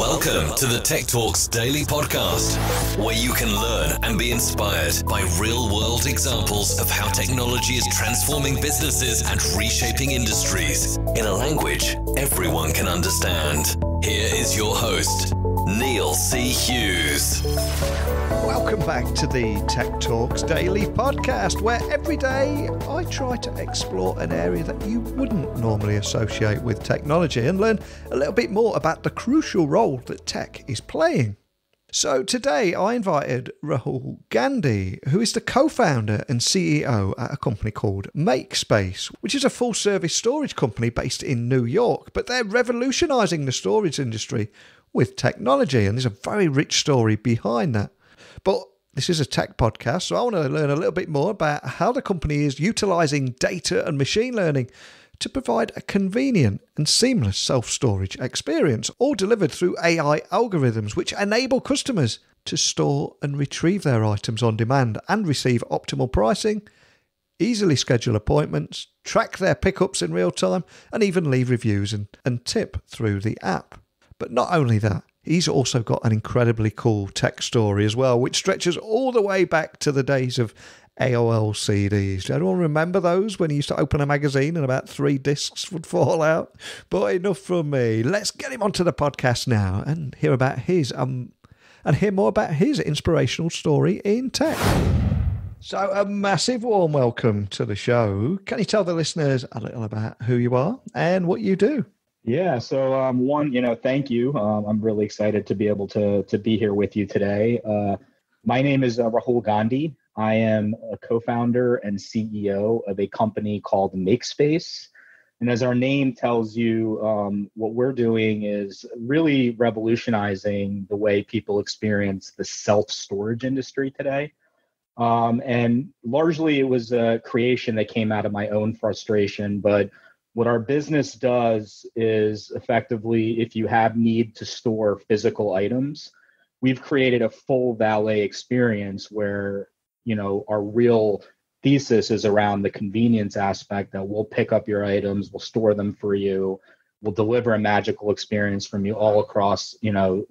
Welcome to the Tech Talks Daily Podcast, where you can learn and be inspired by real-world examples of how technology is transforming businesses and reshaping industries in a language everyone can understand. Here is your host, Neil C. Hughes. Welcome back to the Tech Talks Daily Podcast, where every day I try to explore an area that you wouldn't normally associate with technology and learn a little bit more about the crucial role that tech is playing. So today I invited Rahul Gandhi, who is the co-founder and CEO at a company called MakeSpace, which is a full-service storage company based in New York, but they're revolutionising the storage industry with technology, and there's a very rich story behind that. But this is a tech podcast, so I want to learn a little bit more about how the company is utilising data and machine learning to provide a convenient and seamless self-storage experience, all delivered through AI algorithms which enable customers to store and retrieve their items on demand and receive optimal pricing, easily schedule appointments, track their pickups in real time, and even leave reviews and tip through the app. But not only that, he's also got an incredibly cool tech story as well, which stretches all the way back to the days of AOL CDs. Does anyone remember those, when you used to open a magazine and about 3 discs would fall out? But enough from me. Let's get him onto the podcast now and hear more about his inspirational story in tech. So a massive warm welcome to the show. Can you tell the listeners a little about who you are and what you do? Yeah. So thank you. I'm really excited to be able to be here with you today. My name is Rahul Gandhi. I am a co-founder and CEO of a company called MakeSpace. And as our name tells you, what we're doing is really revolutionizing the way people experience the self-storage industry today. And largely it was a creation that came out of my own frustration, but what our business does is effectively, if you have need to store physical items, we've created a full valet experience where, our real thesis is around the convenience aspect that we'll pick up your items, we'll store them for you, we'll deliver a magical experience from you all across, the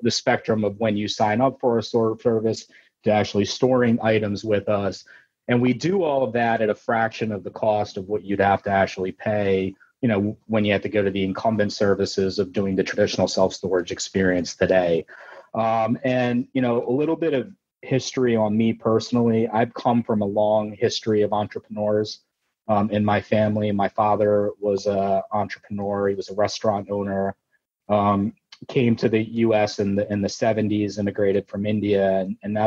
spectrum of when you sign up for a storage service to actually storing items with us. And we do all of that at a fraction of the cost of what you'd have to actually pay, when you have to go to the incumbent services of doing the traditional self-storage experience today. And a little bit of history on me personally. I've come from a long history of entrepreneurs in my family. My father was an entrepreneur. He was a restaurant owner, came to the U.S. in the 70s, immigrated from India. And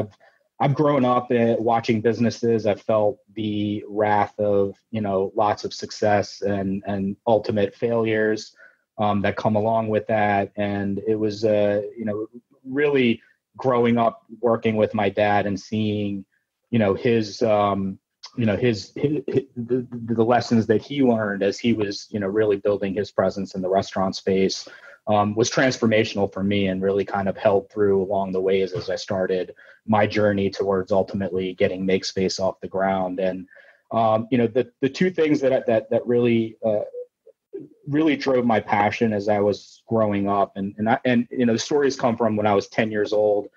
I've grown up watching businesses. I've felt the wrath of, lots of success and ultimate failures that come along with that. And it was, really growing up working with my dad and seeing, his the lessons that he learned as he was, really building his presence in the restaurant space was transformational for me and really kind of held through along the ways as I started my journey towards ultimately getting MakeSpace off the ground. And, the two things that really, really drove my passion as I was growing up. And the stories come from when I was 10 years old.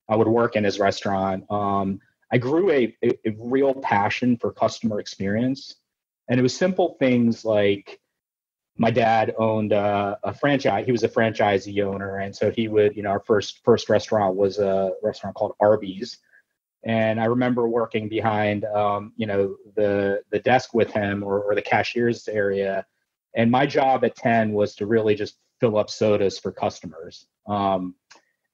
I would work in his restaurant. I grew a real passion for customer experience. And it was simple things like my dad owned a franchise. He was a franchisee owner. And so he would, our first restaurant was a restaurant called Arby's. And I remember working behind, the desk with him or the cashier's area. And my job at 10 was to really just fill up sodas for customers. And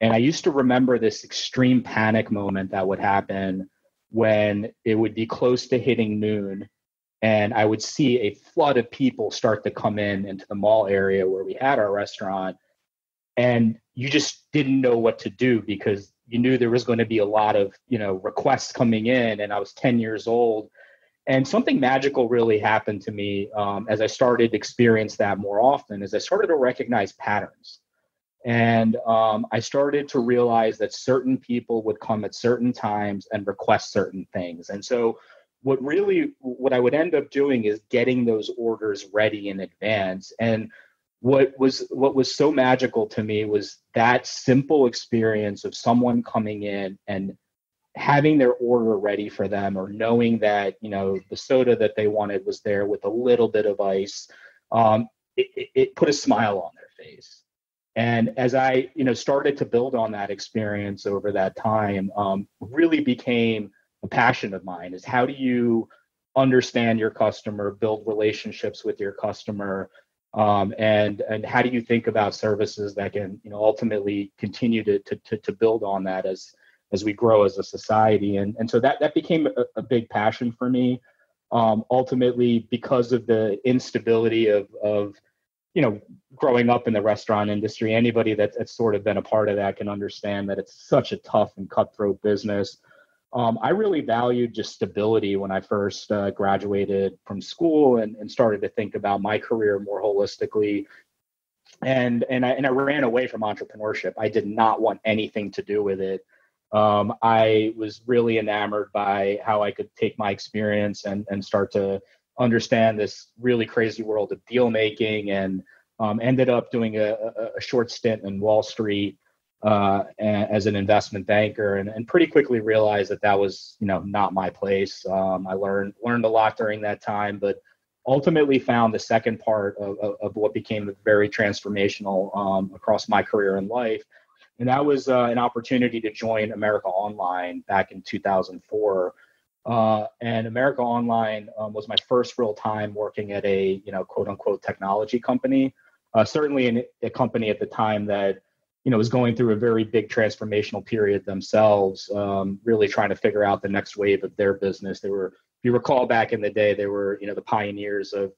I used to remember this extreme panic moment that would happen when it would be close to hitting noon. And I would see a flood of people start to come into the mall area where we had our restaurant. And you just didn't know what to do because you knew there was going to be a lot of, requests coming in. And I was 10 years old. And something magical really happened to me as I started to experience that more often, as I started to recognize patterns. And I started to realize that certain people would come at certain times and request certain things. And so what I would end up doing is getting those orders ready in advance. And what was so magical to me was that simple experience of someone coming in and having their order ready for them, or knowing that, the soda that they wanted was there with a little bit of ice. It put a smile on their face. And as I, started to build on that experience over that time, really became a passion of mine, is how do you understand your customer, build relationships with your customer, and how do you think about services that can, ultimately continue to build on that as we grow as a society. And so that became a big passion for me. Ultimately, because of the instability of growing up in the restaurant industry, anybody that's sort of been a part of that can understand that it's such a tough and cutthroat business. I really valued just stability when I first graduated from school and started to think about my career more holistically. And I ran away from entrepreneurship. I did not want anything to do with it. I was really enamored by how I could take my experience and start to understand this really crazy world of deal making, and ended up doing a short stint in Wall Street as an investment banker, and pretty quickly realized that was, not my place. I learned a lot during that time, but ultimately found the second part of what became very transformational across my career and life. And that was an opportunity to join America Online back in 2004. And America Online was my first real time working at a, quote unquote technology company. Certainly in a company at the time that, was going through a very big transformational period themselves, really trying to figure out the next wave of their business. They were, if you recall back in the day, they were, the pioneers of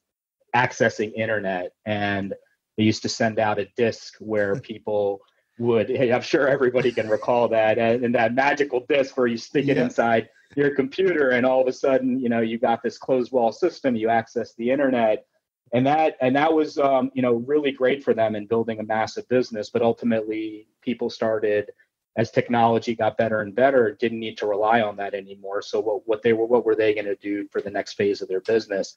accessing internet, and they used to send out a disc where people would, hey, I'm sure everybody can recall that, and that magical disc where you stick it inside your computer, and all of a sudden, you got this closed wall system, you access the internet. And that was, really great for them in building a massive business. But ultimately, people started, as technology got better and better, didn't need to rely on that anymore. So what were they going to do for the next phase of their business?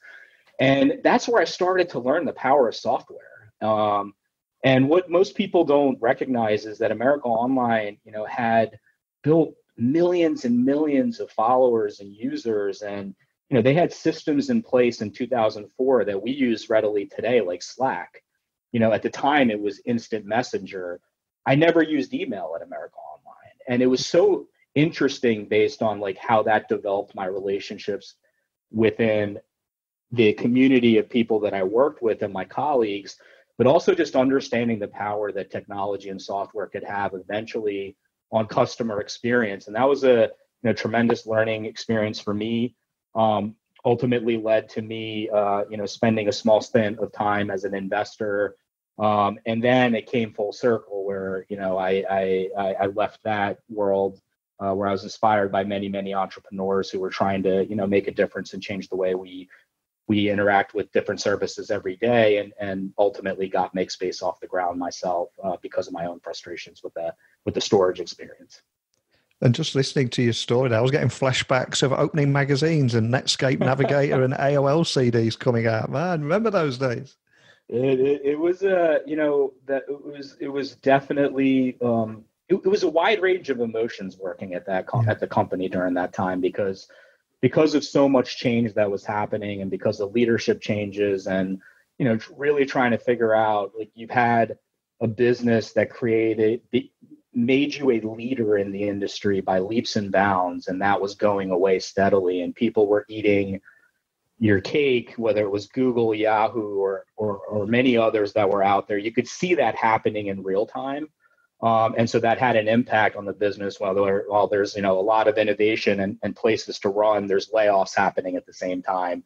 And that's where I started to learn the power of software. And what most people don't recognize is that America Online, had built millions and millions of followers and users, and they had systems in place in 2004 that we use readily today, like Slack. At the time, it was instant messenger. I never used email at America Online. And it was so interesting based on like how that developed my relationships within the community of people that I worked with and my colleagues, but also just understanding the power that technology and software could have eventually on customer experience. And that was a tremendous learning experience for me. Ultimately led to me, spending a small stint of time as an investor. And then it came full circle where, I left that world where I was inspired by many, many entrepreneurs who were trying to, make a difference and change the way we interact with different services every day, and ultimately got MakeSpace off the ground myself because of my own frustrations with the storage experience. And just listening to your story, I was getting flashbacks of opening magazines and Netscape Navigator and AOL CDs coming out. Man, remember those days? It was it was definitely it was a wide range of emotions working at at the company during that time, because of so much change that was happening, and because of leadership changes, and really trying to figure out, like, you've had a business that made you a leader in the industry by leaps and bounds, and that was going away steadily, and people were eating your cake, whether it was Google, Yahoo, or many others that were out there. You could see that happening in real time, and so that had an impact on the business. While there's a lot of innovation and places to run, there's layoffs happening at the same time.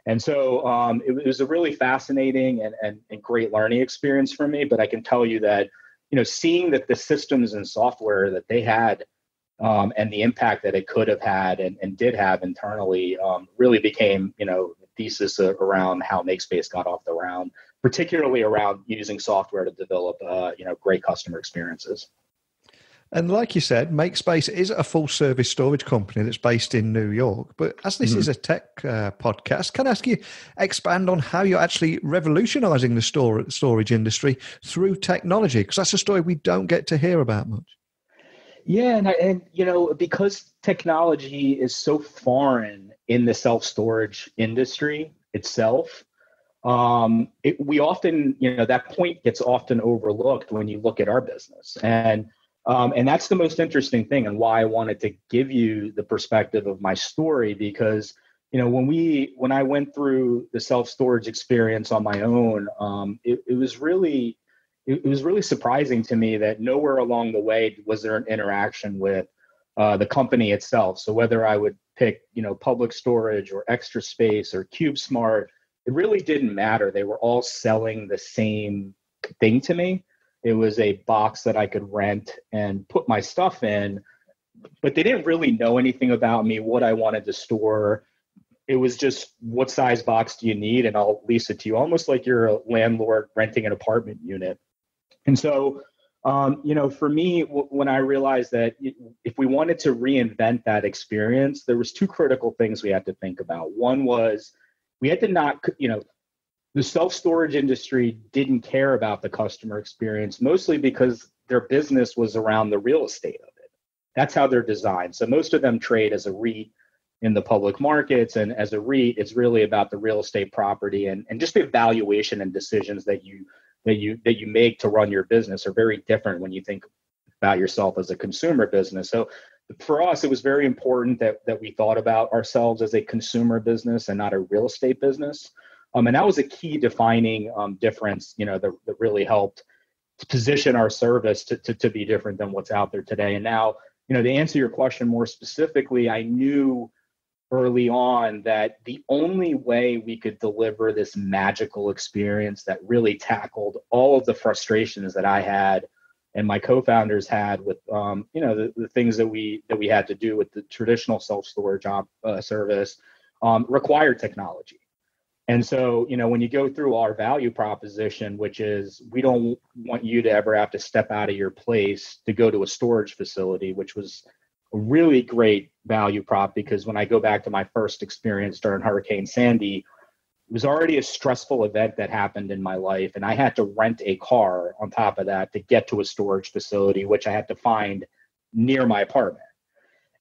And so it was a really fascinating and great learning experience for me. But I can tell you that seeing that the systems and software that they had and the impact that it could have had and did have internally really became, the thesis around how MakeSpace got off the ground, particularly around using software to develop, great customer experiences. And like you said, MakeSpace is a full service storage company that's based in New York. But as this is a tech podcast, can I ask you expand on how you're actually revolutionizing the storage industry through technology? Because that's a story we don't get to hear about much. Yeah, and you know, because technology is so foreign in the self-storage industry itself, we often, you know, that point gets often overlooked when you look at our business, and that's the most interesting thing, and why I wanted to give you the perspective of my story, because you know, when I went through the self-storage experience on my own, it was really surprising to me that nowhere along the way was there an interaction with the company itself. So whether I would pick, you know, Public Storage or Extra Space or CubeSmart, it really didn't matter. They were all selling the same thing to me. It was a box that I could rent and put my stuff in, but they didn't really know anything about me, what I wanted to store. It was just, what size box do you need? And I'll lease it to you, almost like you're a landlord renting an apartment unit. And so, you know, for me, when I realized that if we wanted to reinvent that experience, there was two critical things we had to think about. One was we had to not, you know, the self-storage industry didn't care about the customer experience, mostly because their business was around the real estate of it. That's how they're designed. So most of them trade as a REIT in the public markets, and as a REIT, it's really about the real estate property, and just the evaluation and decisions that you make to run your business are very different when you think about yourself as a consumer business. So for us, it was very important that we thought about ourselves as a consumer business and not a real estate business. And that was a key defining difference, you know, that really helped to position our service to be different than what's out there today. And now, you know, to answer your question more specifically, I knew early on that the only way we could deliver this magical experience that really tackled all of the frustrations that I had and my co-founders had with, you know, the things that we had to do with the traditional self-storage service required technology. And so, you know, when you go through our value proposition, which is we don't want you to ever have to step out of your place to go to a storage facility, which was a really great value prop, because when I go back to my first experience during Hurricane Sandy, it was already a stressful event that happened in my life. And I had to rent a car on top of that to get to a storage facility, which I had to find near my apartment.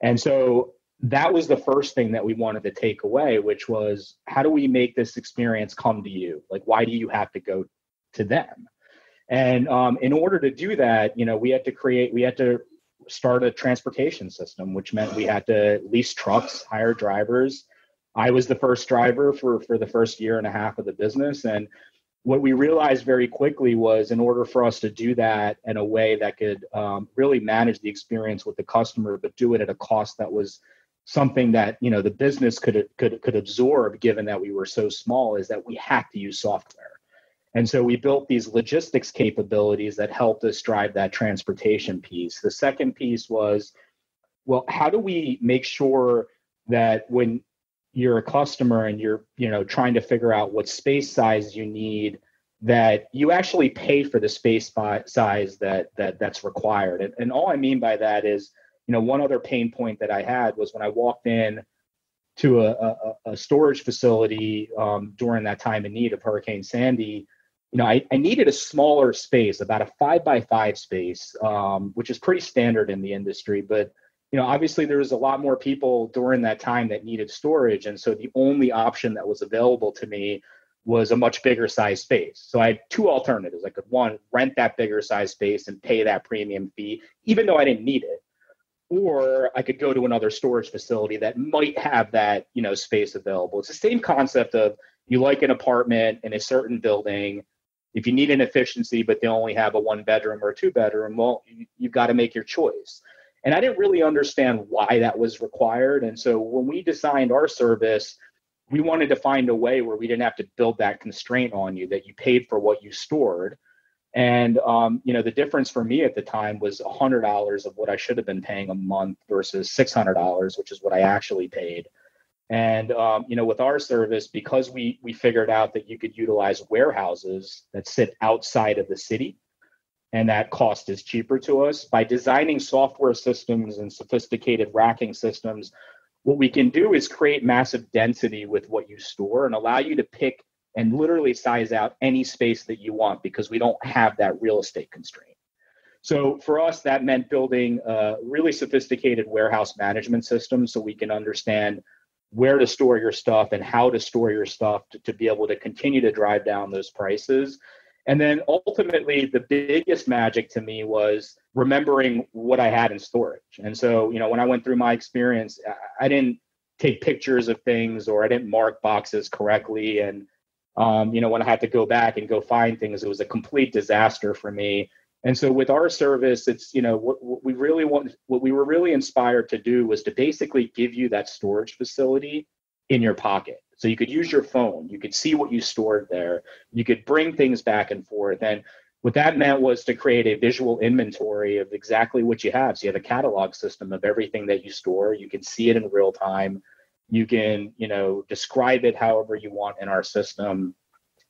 And so that was the first thing that we wanted to take away, which was, how do we make this experience come to you? Like, why do you have to go to them? And in order to do that, you know, we had to start a transportation system, which meant we had to lease trucks, hire drivers. I was the first driver for the first year and a half of the business. And what we realized very quickly was, in order for us to do that in a way that could really manage the experience with the customer, but do it at a cost that was something that, you know, the business could absorb, given that we were so small, is that we had to use software. And so we built these logistics capabilities that helped us drive that transportation piece. The second piece was, well, how do we make sure that when you're a customer and you're, you know, trying to figure out what space size you need, that you actually pay for the space size that's required. And all I mean by that is, you know, one other pain point that I had was when I walked in to a storage facility during that time in need of Hurricane Sandy, you know, I needed a smaller space, about a 5x5 space, which is pretty standard in the industry. But, you know, obviously there was a lot more people during that time that needed storage. And so the only option that was available to me was a much bigger size space. So I had two alternatives. I could, one, rent that bigger size space and pay that premium fee, even though I didn't need it. Or I could go to another storage facility that might have that, you know, space available. It's the same concept of, you like an apartment in a certain building. If you need an efficiency, but they only have a 1-bedroom or a 2-bedroom, well, you've got to make your choice. And I didn't really understand why that was required. And so when we designed our service, we wanted to find a way where we didn't have to build that constraint on you, that you paid for what you stored. And, you know, the difference for me at the time was $100 of what I should have been paying a month versus $600, which is what I actually paid. And, you know, with our service, because we figured out that you could utilize warehouses that sit outside of the city, and that cost is cheaper to us. By designing software systems and sophisticated racking systems, what we can do is create massive density with what you store and allow you to pick and literally size out any space that you want because we don't have that real estate constraint. So for us, that meant building a really sophisticated warehouse management system so we can understand where to store your stuff and how to store your stuff to be able to continue to drive down those prices. And then ultimately, the biggest magic to me was remembering what I had in storage. And so, when I went through my experience, I didn't take pictures of things or I didn't mark boxes correctly. And, when I had to go back and go find things, it was a complete disaster for me. And so with our service, it's, what we were really inspired to do was to basically give you that storage facility in your pocket. So you could use your phone, you could see what you stored there, you could bring things back and forth. And what that meant was to create a visual inventory of exactly what you have. So you have a catalog system of everything that you store. You can see it in real time. You can, describe it however you want in our system.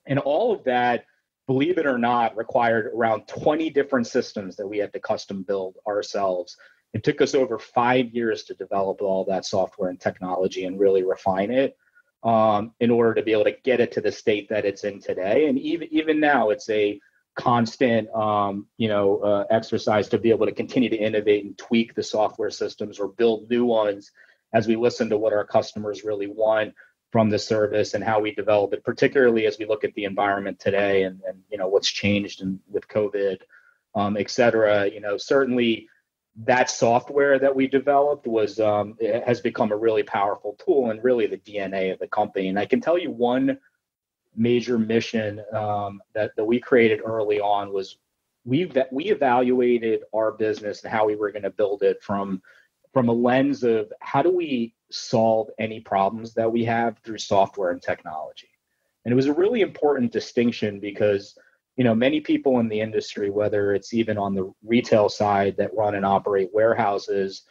And all of that, believe it or not, required around 20 different systems that we had to custom build ourselves. It took us over 5 years to develop all that software and technology and really refine it in order to be able to get it to the state that it's in today. And even now, it's a constant, exercise to be able to continue to innovate and tweak the software systems or build new ones as we listen to what our customers really want from the service and how we develop it, particularly as we look at the environment today and what's changed with COVID, et cetera. Certainly that software that we developed it has become a really powerful tool and really the DNA of the company. And I can tell you one major mission that we created early on was we evaluated our business and how we were going to build it from a lens of how do we solve any problems that we have through software and technology. And it was a really important distinction because, many people in the industry, whether it's even on the retail side that run and operate warehouses,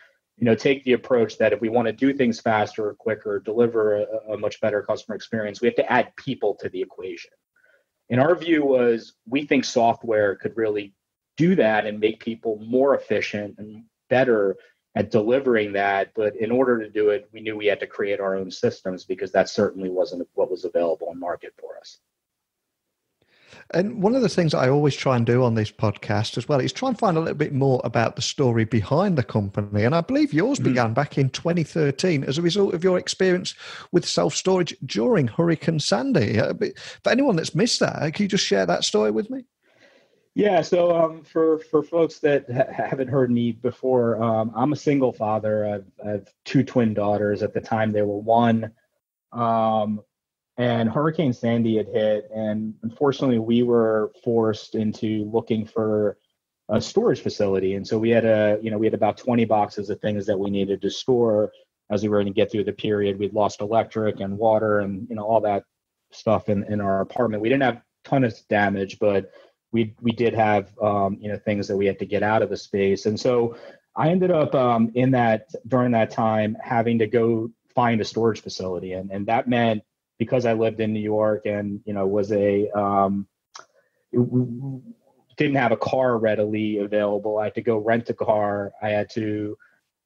take the approach that if we want to do things faster or quicker, deliver a much better customer experience, we have to add people to the equation. And our view was we think software could really do that and make people more efficient and better at delivering that. But in order to do it, we knew we had to create our own systems because that certainly wasn't what was available in market for us. And one of the things I always try and do on this podcast as well is try and find a little bit more about the story behind the company. And I believe yours began back in 2013 as a result of your experience with self-storage during Hurricane Sandy. For anyone that's missed that, can you just share that story with me? Yeah, so for folks that haven't heard me before, I'm a single father. I have two twin daughters. At the time, they were one. And Hurricane Sandy had hit, and unfortunately, we were forced into looking for a storage facility. And so we had about 20 boxes of things that we needed to store as we were going to get through the period. We'd lost electric and water and all that stuff in our apartment. We didn't have a ton of damage, but we did have things that we had to get out of the space. And so I ended up during that time having to go find a storage facility, and that meant, because I lived in New York and, didn't have a car readily available, I had to go rent a car. I had to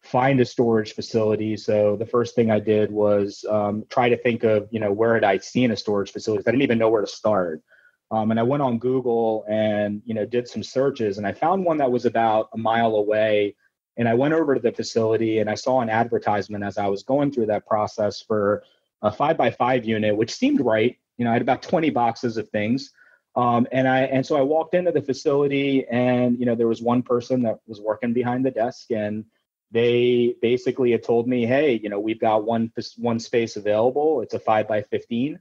find a storage facility. So the first thing I did was try to think of, where had I seen a storage facility? I didn't even know where to start. And I went on Google and, did some searches, and I found one that was about a mile away. And I went over to the facility and I saw an advertisement as I was going through that process for a 5x5 unit, which seemed right. I had about 20 boxes of things. And so I walked into the facility and, there was one person that was working behind the desk, and they basically had told me, hey, we've got one space available. It's a 5x15.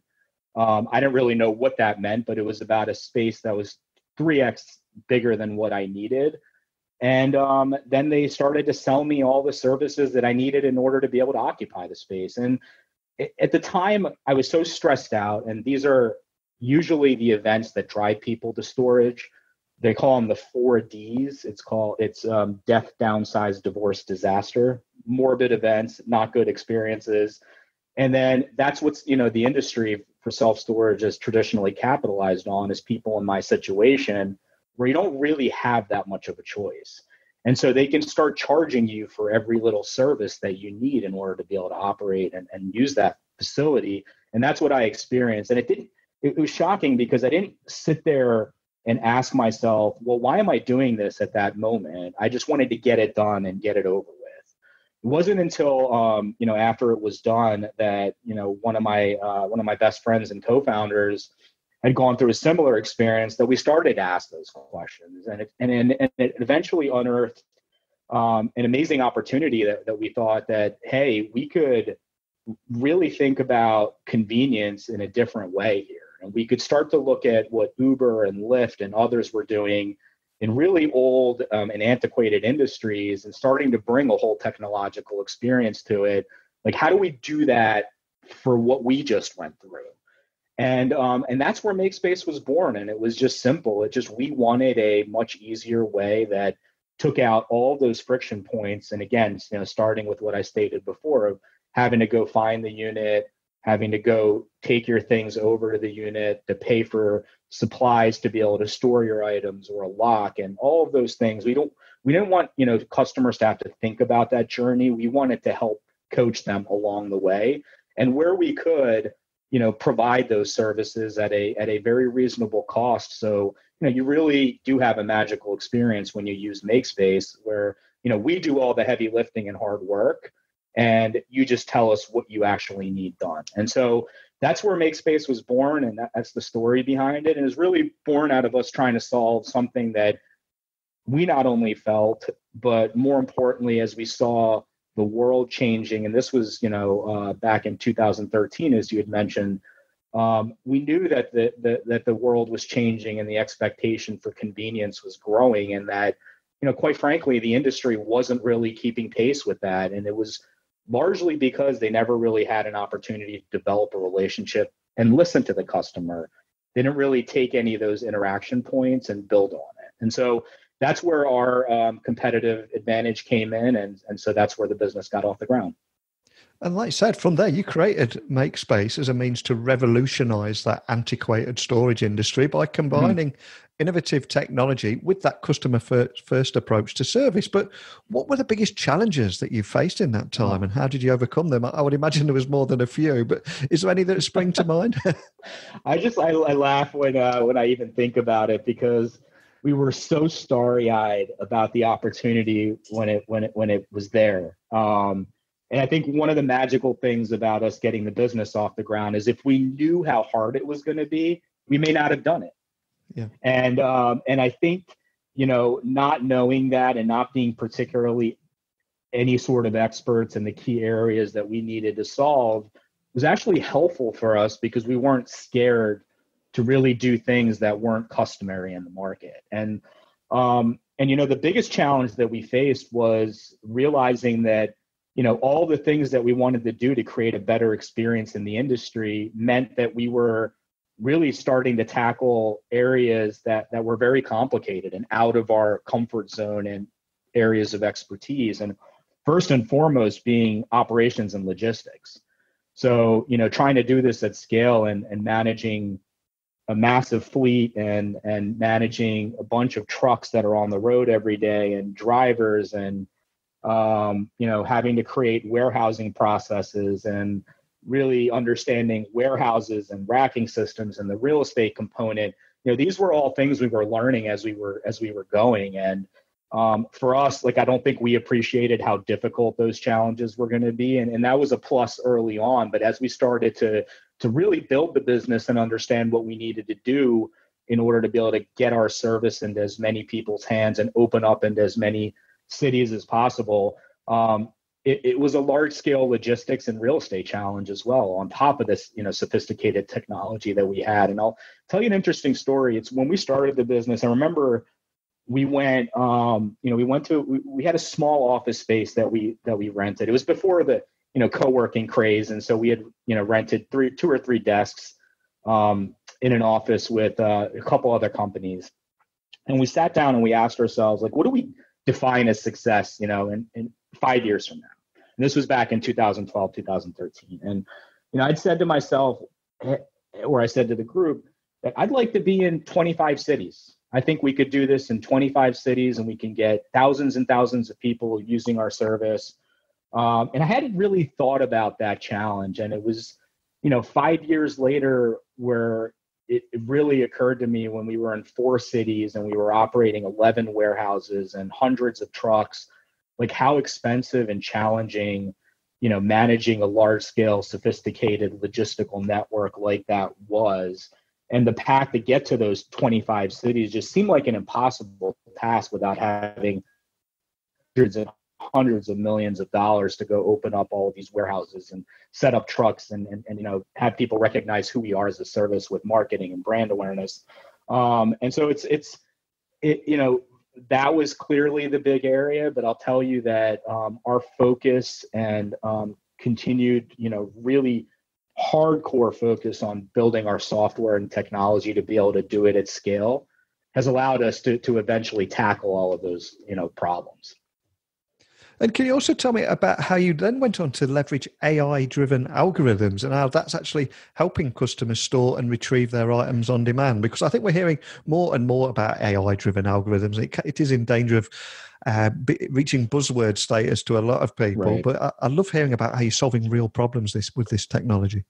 I didn't really know what that meant, but it was about a space that was 3x bigger than what I needed. And then they started to sell me all the services that I needed in order to be able to occupy the space. And at the time, I was so stressed out, and these are usually the events that drive people to storage. They call them the 4 Ds. It's death, downsize, divorce, disaster, morbid events, not good experiences. And then that's what's, the industry for self-storage is traditionally capitalized on, is people in my situation where you don't really have that much of a choice. And so they can start charging you for every little service that you need in order to be able to operate and use that facility. And that's what I experienced. And it was shocking because I didn't sit there and ask myself, well, why am I doing this at that moment? I just wanted to get it done and get it over with. It wasn't until after it was done that one of my best friends and co-founders had gone through a similar experience that we started to ask those questions, and it eventually unearthed an amazing opportunity that we thought that, hey, we could really think about convenience in a different way here. And we could start to look at what Uber and Lyft and others were doing in really old and antiquated industries and starting to bring a whole technological experience to it. Like, how do we do that for what we just went through? And that's where MakeSpace was born. And it was just simple. We wanted a much easier way that took out all those friction points. And again, starting with what I stated before of having to go find the unit, having to go take your things over to the unit, to pay for supplies to be able to store your items or a lock and all of those things. We didn't want, customers to have to think about that journey. We wanted to help coach them along the way. And where we could, provide those services at a very reasonable cost. So, you really do have a magical experience when you use MakeSpace where, we do all the heavy lifting and hard work, and you just tell us what you actually need done. And so that's where MakeSpace was born, and that's the story behind it. And it's really born out of us trying to solve something that we not only felt, but more importantly, as we saw the world changing, and this was, back in 2013, as you had mentioned, we knew that the world was changing and the expectation for convenience was growing, and that, quite frankly, the industry wasn't really keeping pace with that. And it was largely because they never really had an opportunity to develop a relationship and listen to the customer. They didn't really take any of those interaction points and build on it. And so that's where our competitive advantage came in. And so that's where the business got off the ground. And like you said, from there, you created MakeSpace as a means to revolutionize that antiquated storage industry by combining innovative technology with that customer first approach to service. But what were the biggest challenges that you faced in that time, and how did you overcome them? I would imagine there was more than a few, but is there any that spring to mind? I laugh when I even think about it, because we were so starry-eyed about the opportunity when it was there. And I think one of the magical things about us getting the business off the ground is if we knew how hard it was going to be, we may not have done it. Yeah. And I think, not knowing that and not being particularly any sort of experts in the key areas that we needed to solve was actually helpful for us, because we weren't scared to really do things that weren't customary in the market. And the biggest challenge that we faced was realizing that, all the things that we wanted to do to create a better experience in the industry meant that we were really starting to tackle areas that were very complicated and out of our comfort zone and areas of expertise. And first and foremost being operations and logistics. So, trying to do this at scale and managing a massive fleet and managing a bunch of trucks that are on the road every day, and drivers, and having to create warehousing processes and really understanding warehouses and racking systems and the real estate component. These were all things we were learning as we were going. And for us, I don't think we appreciated how difficult those challenges were going to be. And that was a plus early on. But as we started to really build the business and understand what we needed to do in order to be able to get our service into as many people's hands and open up into as many cities as possible, it was a large scale logistics and real estate challenge as well, on top of this, sophisticated technology that we had. And I'll tell you an interesting story. It's when we started the business. I remember we went, we had a small office space that we rented. It was before the, co-working craze. And so we had, rented 2 or 3 desks in an office with a couple other companies. And we sat down and we asked ourselves, what do we define as success, in 5 years from now? And this was back in 2012, 2013. And, I'd said to myself, or I said to the group, that I'd like to be in 25 cities. I think we could do this in 25 cities and we can get thousands and thousands of people using our service. And I hadn't really thought about that challenge. And it was, 5 years later where it really occurred to me when we were in 4 cities and we were operating 11 warehouses and hundreds of trucks, like how expensive and challenging, managing a large scale, sophisticated logistical network like that was. And the path to get to those 25 cities just seemed like an impossible task without having hundreds and hundreds of millions of dollars to go open up all of these warehouses and set up trucks and have people recognize who we are as a service with marketing and brand awareness. And so that was clearly the big area, but I'll tell you that our focus and continued, really hardcore focus on building our software and technology to be able to do it at scale has allowed us to eventually tackle all of those, problems. And can you also tell me about how you then went on to leverage AI-driven algorithms and how that's actually helping customers store and retrieve their items on demand? Because I think we're hearing more and more about AI-driven algorithms. It is in danger of reaching buzzword status to a lot of people. Right. But I love hearing about how you're solving real problems with this technology.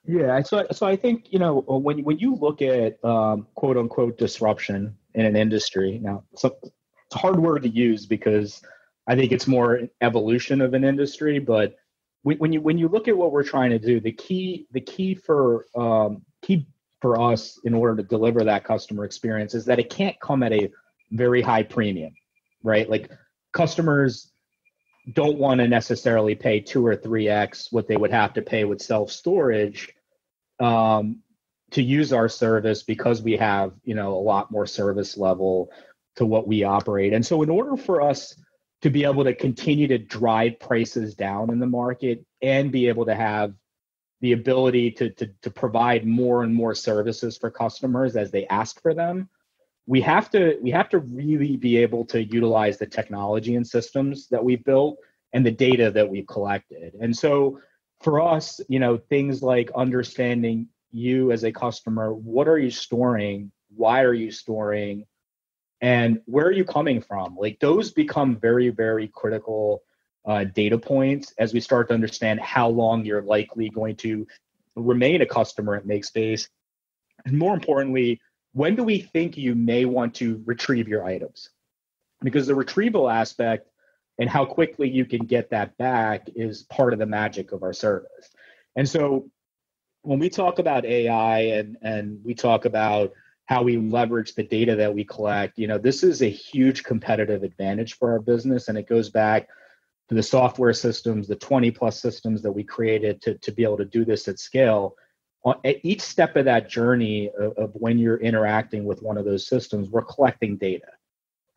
Yeah, so I think, when you look at quote unquote disruption in an industry, now it's a hard word to use because I think it's more evolution of an industry, but when you look at what we're trying to do, the key for us in order to deliver that customer experience is that it can't come at a very high premium, right? Like customers don't want to necessarily pay 2 or 3x what they would have to pay with self-storage to use our service because we have, a lot more service level to what we operate. And so in order for us to be able to continue to drive prices down in the market and be able to have the ability to provide more and more services for customers as they ask for them, we have to really be able to utilize the technology and systems that we've built and the data that we've collected. And so for us, things like understanding you as a customer, what are you storing? Why are you storing? And where are you coming from? Like those become very, very critical data points as we start to understand how long you're likely going to remain a customer at MakeSpace. And more importantly, when do we think you may want to retrieve your items? Because the retrieval aspect and how quickly you can get that back is part of the magic of our service. And so when we talk about AI and we talk about how we leverage the data that we collect, this is a huge competitive advantage for our business. And it goes back to the software systems, the 20 plus systems that we created to be able to do this at scale. At each step of that journey of when you're interacting with one of those systems, we're collecting data.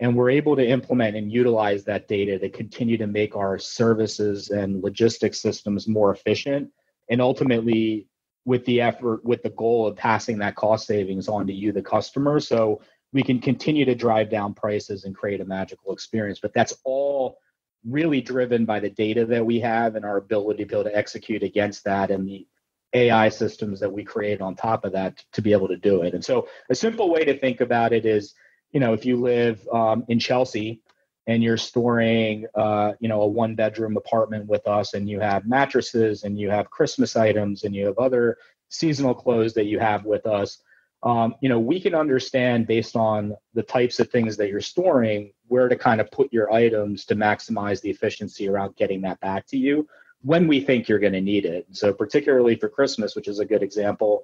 And we're able to implement and utilize that data to continue to make our services and logistics systems more efficient and ultimately with the goal of passing that cost savings on to you, the customer, so we can continue to drive down prices and create a magical experience. But that's all really driven by the data that we have and our ability to be able to execute against that and the AI systems that we create on top of that to be able to do it. And so a simple way to think about it is, if you live in Chelsea and you're storing, a 1-bedroom apartment with us, and you have mattresses and you have Christmas items and you have other seasonal clothes that you have with us, we can understand based on the types of things that you're storing, where to kind of put your items to maximize the efficiency around getting that back to you when we think you're going to need it. So particularly for Christmas, which is a good example,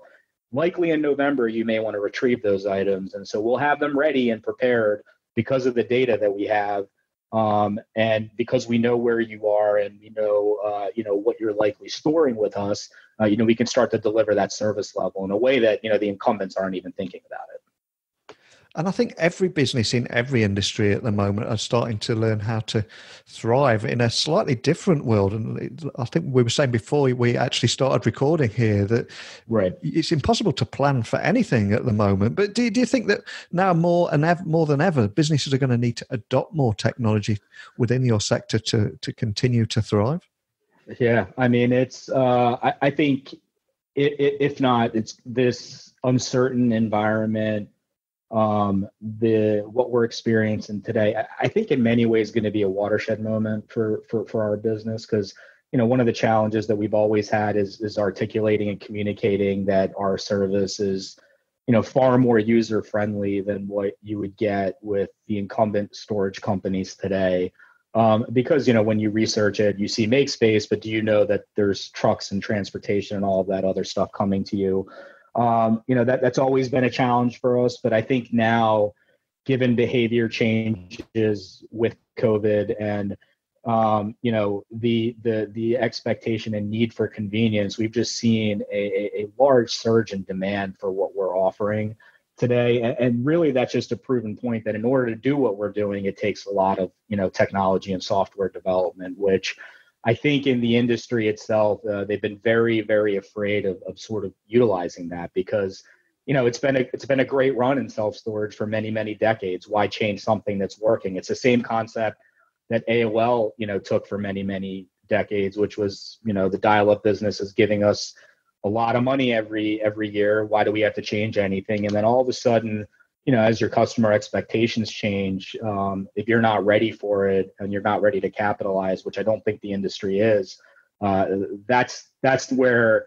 likely in November, you may want to retrieve those items. And so we'll have them ready and prepared because of the data that we have, and because we know where you are and we know, what you're likely storing with us, we can start to deliver that service level in a way that, the incumbents aren't even thinking about it. And I think every business in every industry at the moment are starting to learn how to thrive in a slightly different world. And I think we were saying before we actually started recording here that right, it's impossible to plan for anything at the moment. But do you think that now more than ever, businesses are going to need to adopt more technology within your sector to continue to thrive? Yeah, I mean, it's I think if not, it's this uncertain environment what we're experiencing today, I think in many ways going to be a watershed moment for our business, because one of the challenges that we've always had is articulating and communicating that our service is far more user friendly than what you would get with the incumbent storage companies today. Because when you research it, you see MakeSpace, but do you know that there's trucks and transportation and all of that other stuff coming to you? That's always been a challenge for us. But I think now, given behavior changes with COVID and the expectation and need for convenience, we've just seen a large surge in demand for what we're offering today. And really, that's just a proven point that in order to do what we're doing, it takes a lot of technology and software development, which I think in the industry itself, they've been very, very afraid of sort of utilizing that, because it's been a great run in self-storage for many, many decades. Why change something that's working? It's the same concept that AOL took for many, many decades, which was the dial-up business is giving us a lot of money every year. Why do we have to change anything? And then all of a sudden, as your customer expectations change, if you're not ready for it and you're not ready to capitalize, which I don't think the industry is, that's where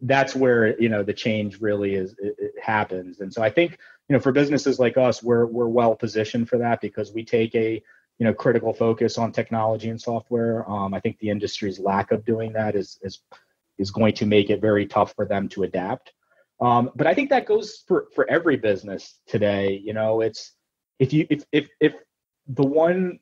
the change really it happens. And so I think for businesses like us, we're well positioned for that, because we take a critical focus on technology and software. I think the industry's lack of doing that is going to make it very tough for them to adapt. But I think that goes for every business today. It's if the one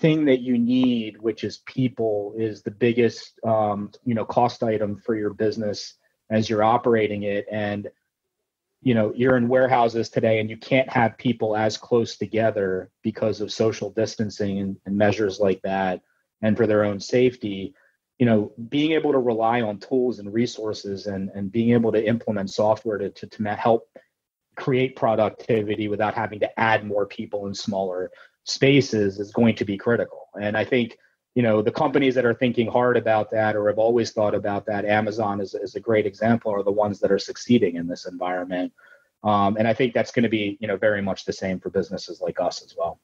thing that you need, which is people, is the biggest cost item for your business as you're operating it, and you're in warehouses today and you can't have people as close together because of social distancing and measures like that, and for their own safety. Being able to rely on tools and resources and being able to implement software to help create productivity without having to add more people in smaller spaces is going to be critical. And I think, the companies that are thinking hard about that, or have always thought about that, Amazon is a great example, are the ones that are succeeding in this environment. And I think that's going to be, very much the same for businesses like us as well.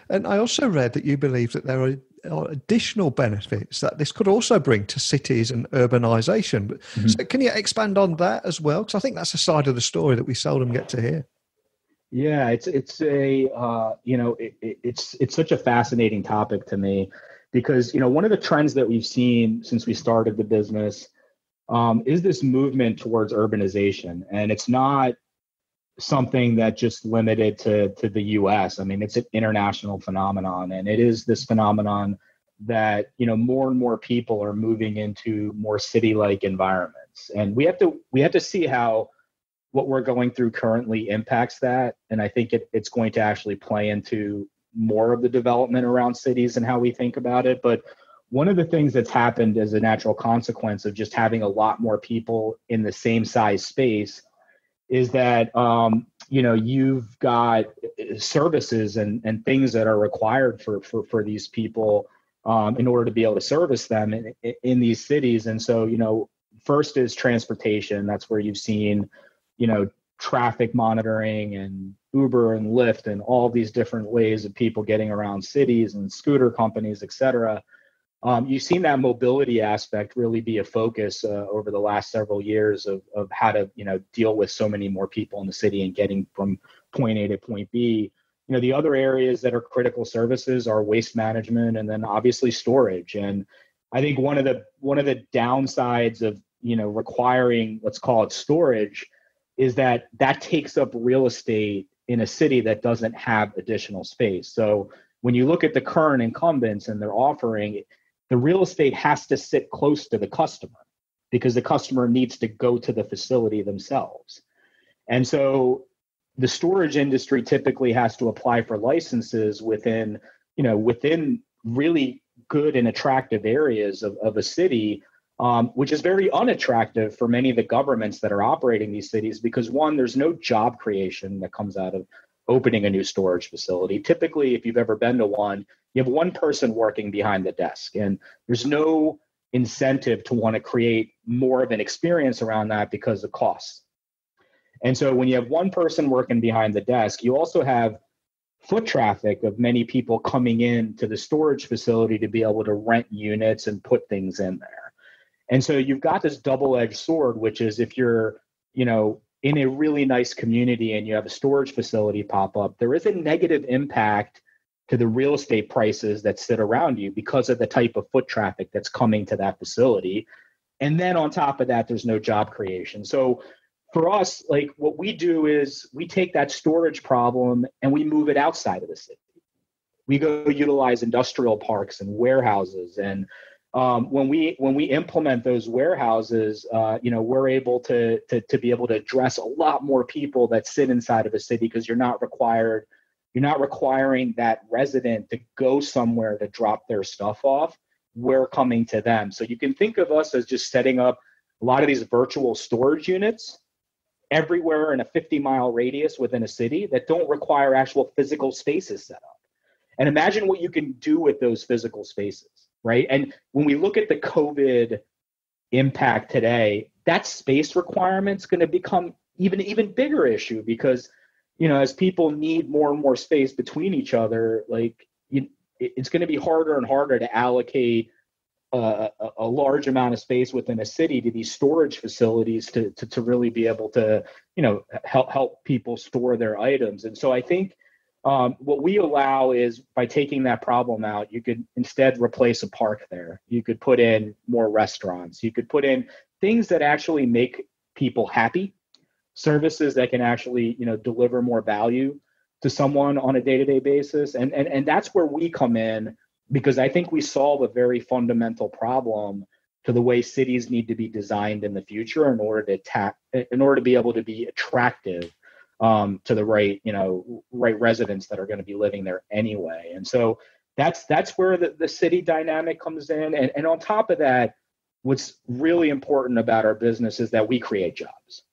And I also read that you believe that there are additional benefits that this could also bring to cities and urbanization. Mm-hmm. So can you expand on that as well? Because I think that's a side of the story that we seldom get to hear. Yeah, it's such a fascinating topic to me, because one of the trends that we've seen since we started the business is this movement towards urbanization, and it's not something that just limited to the U.S. I mean, it's an international phenomenon, and it is this phenomenon that more and more people are moving into more city-like environments, and we have to see how what we're going through currently impacts that. And I think it's going to actually play into more of the development around cities and how we think about it. But one of the things that's happened as a natural consequence of just having a lot more people in the same size space is that, you've got services and things that are required for these people in order to be able to service them in these cities. And so, first is transportation. That's where you've seen traffic monitoring and Uber and Lyft and all these different ways of people getting around cities, and scooter companies, et cetera. You've seen that mobility aspect really be a focus over the last several years of how to, deal with so many more people in the city and getting from point A to point B. The other areas that are critical services are waste management, and then obviously storage. And I think one of the downsides of, requiring, let's call it storage, is that takes up real estate in a city that doesn't have additional space. So when you look at the current incumbents and their offering, the real estate has to sit close to the customer, because the customer needs to go to the facility themselves. And so the storage industry typically has to apply for licenses within really good and attractive areas of a city, which is very unattractive for many of the governments that are operating these cities, because one, there's no job creation that comes out of opening a new storage facility. Typically, if you've ever been to one, you have one person working behind the desk, and there's no incentive to want to create more of an experience around that because of costs. And so when you have one person working behind the desk, you also have foot traffic of many people coming in to the storage facility to be able to rent units and put things in there. And so you've got this double-edged sword, which is if you're, in a really nice community and you have a storage facility pop up, there is a negative impact to the real estate prices that sit around you because of the type of foot traffic that's coming to that facility. And then on top of that, there's no job creation. So for us, like what we do is we take that storage problem and we move it outside of the city. We go utilize industrial parks and warehouses. And when we implement those warehouses, we're able to be able to address a lot more people that sit inside of a city because you're not requiring that resident to go somewhere to drop their stuff off. We're coming to them. So you can think of us as just setting up a lot of these virtual storage units everywhere in a 50-mile radius within a city that don't require actual physical spaces set up. And imagine what you can do with those physical spaces, right? And when we look at the COVID impact today, that space requirement's going to become even bigger issue because, as people need more and more space between each other, it's going to be harder and harder to allocate a large amount of space within a city to these storage facilities to really be able to, help people store their items. And so I think what we allow is by taking that problem out, you could instead replace a park there. You could put in more restaurants. You could put in things that actually make people happy, services that can actually, deliver more value to someone on a day-to-day basis. And that's where we come in, because I think we solve a very fundamental problem to the way cities need to be designed in the future in order to be able to be attractive to the right residents that are going to be living there anyway. And so that's where the city dynamic comes in. And on top of that, what's really important about our business is that we create jobs.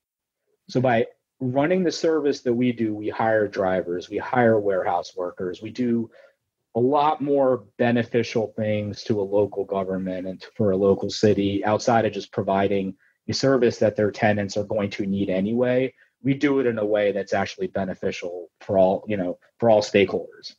So by running the service that we do, we hire drivers, we hire warehouse workers, we do a lot more beneficial things to a local government and for a local city outside of just providing a service that their tenants are going to need anyway. We do it in a way that's actually beneficial for all stakeholders.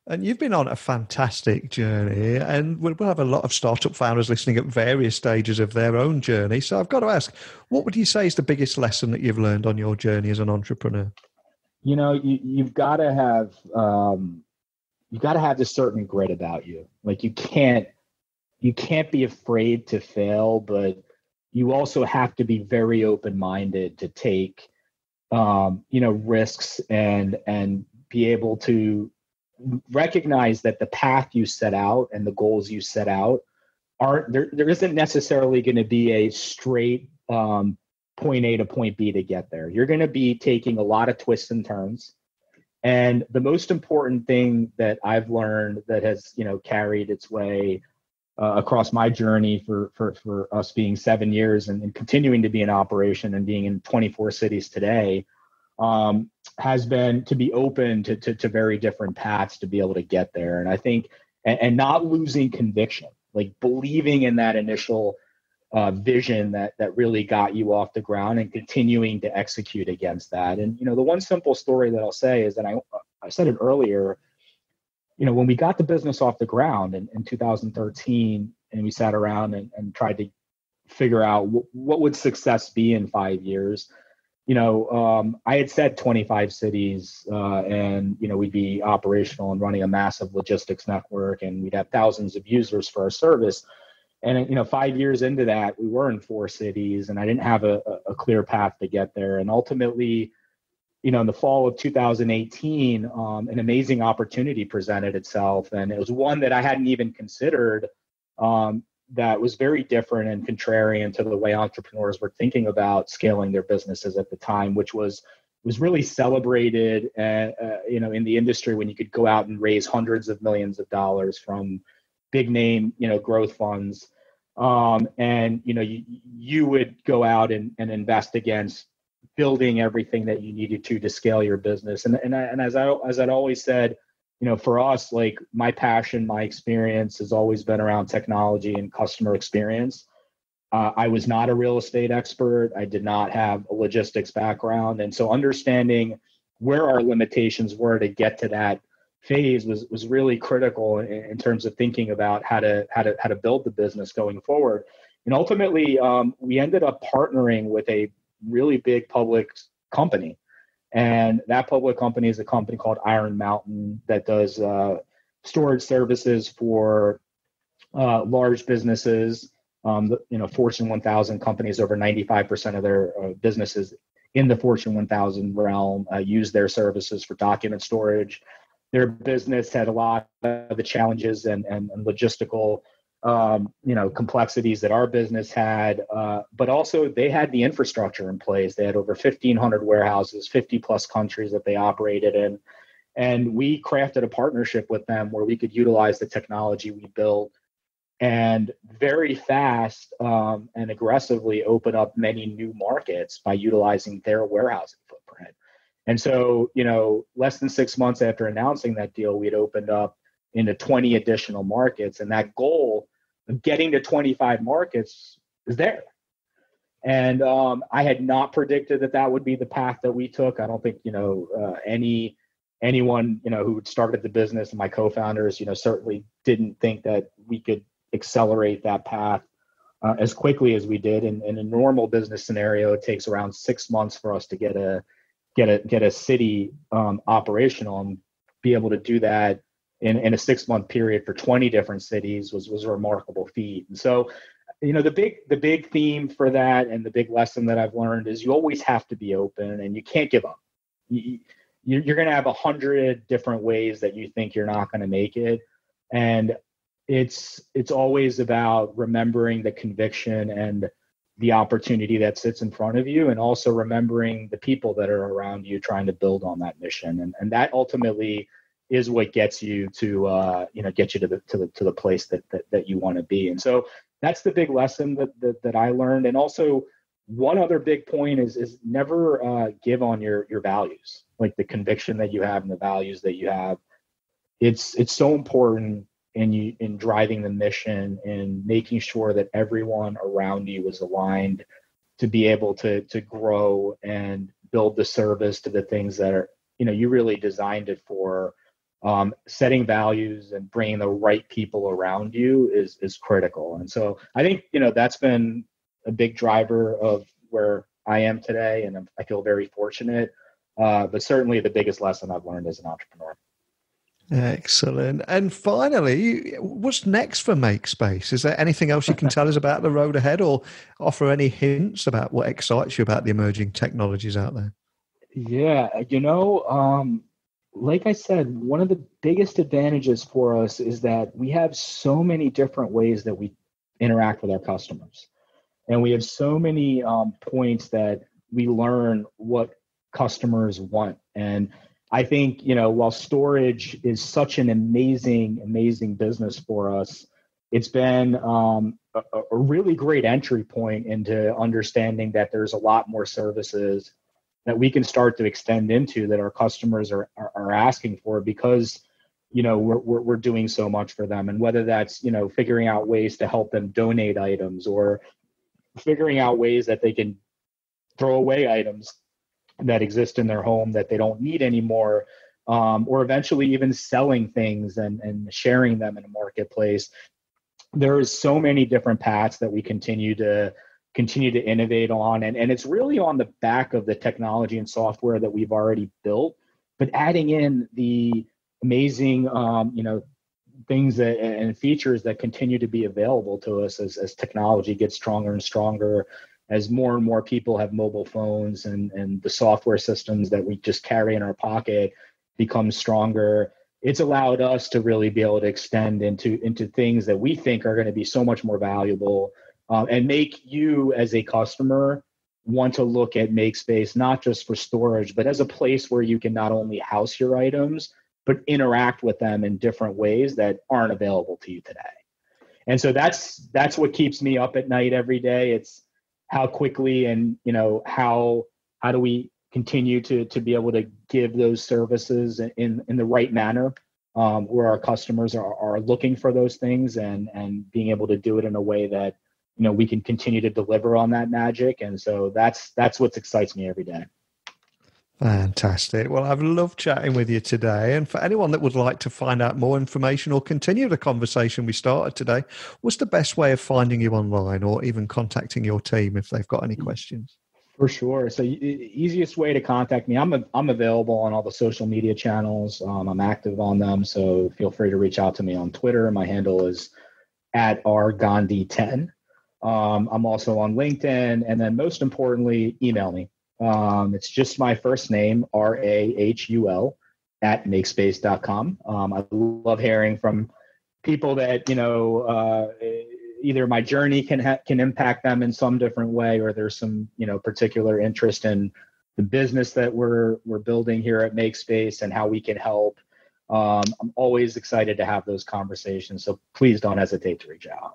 And you've been on a fantastic journey, and we'll have a lot of startup founders listening at various stages of their own journey. So I've got to ask, what would you say is the biggest lesson that you've learned on your journey as an entrepreneur? You've got to have this certain grit about you. Like you can't be afraid to fail, but you also have to be very open-minded to take risks and be able to recognize that the path you set out and the goals you set out there isn't necessarily going to be a straight point A to point B to get there. You're going to be taking a lot of twists and turns. And the most important thing that I've learned that has, carried its way across my journey for us being 7 years and continuing to be in operation and being in 24 cities today, has been to be open to very different paths to be able to get there. And I think, and not losing conviction, like believing in that initial vision that really got you off the ground and continuing to execute against that. And, the one simple story that I'll say is that I said it earlier, when we got the business off the ground in 2013 and we sat around and tried to figure out what would success be in 5 years, I had said 25 cities and, we'd be operational and running a massive logistics network and we'd have thousands of users for our service. And, 5 years into that, we were in 4 cities and I didn't have a clear path to get there. And ultimately, in the fall of 2018, an amazing opportunity presented itself. And it was one that I hadn't even considered that was very different and contrarian to the way entrepreneurs were thinking about scaling their businesses at the time, which was really celebrated, in the industry when you could go out and raise hundreds of millions of dollars from big name, growth funds. And you would go out and invest against building everything that you needed to scale your business. And as I'd always said, for us, like my passion, my experience has always been around technology and customer experience. I was not a real estate expert. I did not have a logistics background. And so understanding where our limitations were to get to that phase was really critical in terms of thinking about how to build the business going forward. And ultimately, we ended up partnering with a really big public company. And that public company is a company called Iron Mountain that does storage services for large businesses. Fortune 1000 companies, over 95% of their businesses in the Fortune 1000 realm use their services for document storage. Their business had a lot of the challenges and logistical complexities that our business had, but also they had the infrastructure in place. They had over 1,500 warehouses, 50 plus countries that they operated in. And we crafted a partnership with them where we could utilize the technology we built and very fast and aggressively open up many new markets by utilizing their warehousing footprint. And so, less than 6 months after announcing that deal, we had opened up into 20 additional markets. And that goal of getting to 25 markets is there. And I had not predicted that would be the path that we took. I don't think, anyone, who started the business and my co-founders, certainly didn't think that we could accelerate that path as quickly as we did. In a normal business scenario, it takes around 6 months for us to get a city operational, and be able to do that in a 6-month period for 20 different cities was a remarkable feat. And so, the big theme for that, and the big lesson that I've learned, is you always have to be open and you can't give up. You're going to have 100 different ways that you think you're not going to make it. And it's always about remembering the conviction and the opportunity that sits in front of you, and also remembering the people that are around you trying to build on that mission. And that ultimately is what gets you to the place that you want to be. And so that's the big lesson that I learned. And also, one other big point is never give on your values, like the conviction that you have and the values that you have. It's so important in driving the mission and making sure that everyone around you is aligned to be able to grow and build the service to the things that are, you really designed it for. Setting values and bringing the right people around you is critical. And so I think, that's been a big driver of where I am today. And I feel very fortunate, but certainly the biggest lesson I've learned as an entrepreneur. Excellent. And finally, what's next for MakeSpace? Is there anything else you can tell us about the road ahead, or offer any hints about what excites you about the emerging technologies out there? Yeah, like I said, one of the biggest advantages for us is that we have so many different ways that we interact with our customers. And we have so many points that we learn what customers want. And I think, while storage is such an amazing business for us, it's been a really great entry point into understanding that there's a lot more services that we can start to extend into that our customers are asking for, because, we're doing so much for them. And whether that's, figuring out ways to help them donate items, or figuring out ways that they can throw away items that exist in their home that they don't need anymore, or eventually even selling things and sharing them in a marketplace. There's so many different paths that we continue to innovate on. And it's really on the back of the technology and software that we've already built, but adding in the amazing, things and features that continue to be available to us as technology gets stronger and stronger, as more and more people have mobile phones, and the software systems that we just carry in our pocket become stronger. It's allowed us to really be able to extend into things that we think are going to be so much more valuable, and make you as a customer want to look at MakeSpace, not just for storage, but as a place where you can not only house your items, but interact with them in different ways that aren't available to you today. And so that's what keeps me up at night every day. It's how quickly and, how do we continue to be able to give those services in the right manner, where our customers are looking for those things, and being able to do it in a way that we can continue to deliver on that magic. And so that's what excites me every day. Fantastic. Well, I've loved chatting with you today. And for anyone that would like to find out more information or continue the conversation we started today, what's the best way of finding you online or even contacting your team if they've got any questions? For sure. So easiest way to contact me, I'm available on all the social media channels. I'm active on them. So feel free to reach out to me on Twitter. My handle is @rgandhi10. I'm also on LinkedIn. And then most importantly, email me. It's just my first name, RAHUL @makespace.com. I love hearing from people that, either my journey can impact them in some different way, or there's some, particular interest in the business that we're building here at Makespace and how we can help. I'm always excited to have those conversations. So please don't hesitate to reach out.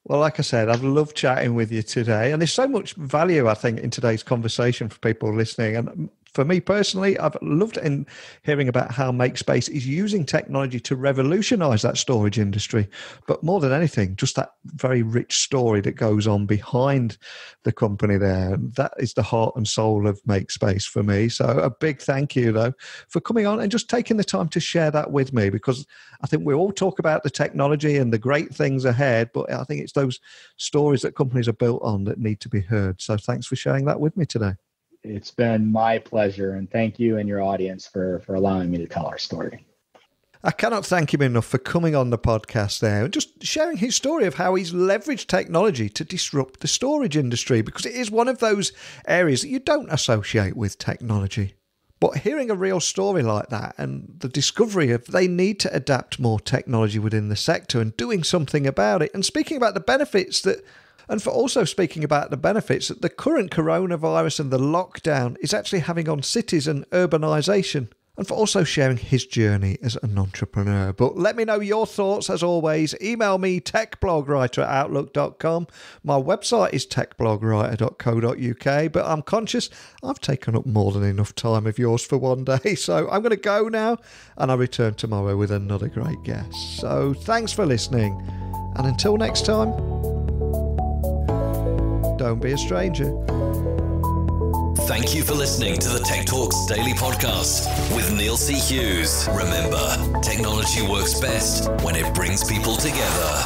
Well, like I said, I've loved chatting with you today. And there's so much value, I think, in today's conversation for people listening. And for me personally, I've loved hearing about how Makespace is using technology to revolutionize that storage industry. But more than anything, just that very rich story that goes on behind the company there. That is the heart and soul of Makespace for me. So a big thank you, though, for coming on and just taking the time to share that with me, because I think we all talk about the technology and the great things ahead, but I think it's those stories that companies are built on that need to be heard. So thanks for sharing that with me today. It's been my pleasure, and thank you and your audience for allowing me to tell our story. I cannot thank him enough for coming on the podcast there and just sharing his story of how he's leveraged technology to disrupt the storage industry, because it is one of those areas that you don't associate with technology. But hearing a real story like that and the discovery of they need to adapt more technology within the sector and doing something about it, and speaking about the benefits that And for also speaking about the benefits that the current coronavirus and the lockdown is actually having on cities and urbanisation. And for also sharing his journey as an entrepreneur. But let me know your thoughts as always. Email me, techblogwriter@outlook.com. My website is techblogwriter.co.uk. But I'm conscious I've taken up more than enough time of yours for one day. So I'm going to go now, and I'll return tomorrow with another great guest. So thanks for listening. And until next time, don't be a stranger. Thank you for listening to the Tech Talks Daily Podcast with Neil C. Hughes. Remember, technology works best when it brings people together.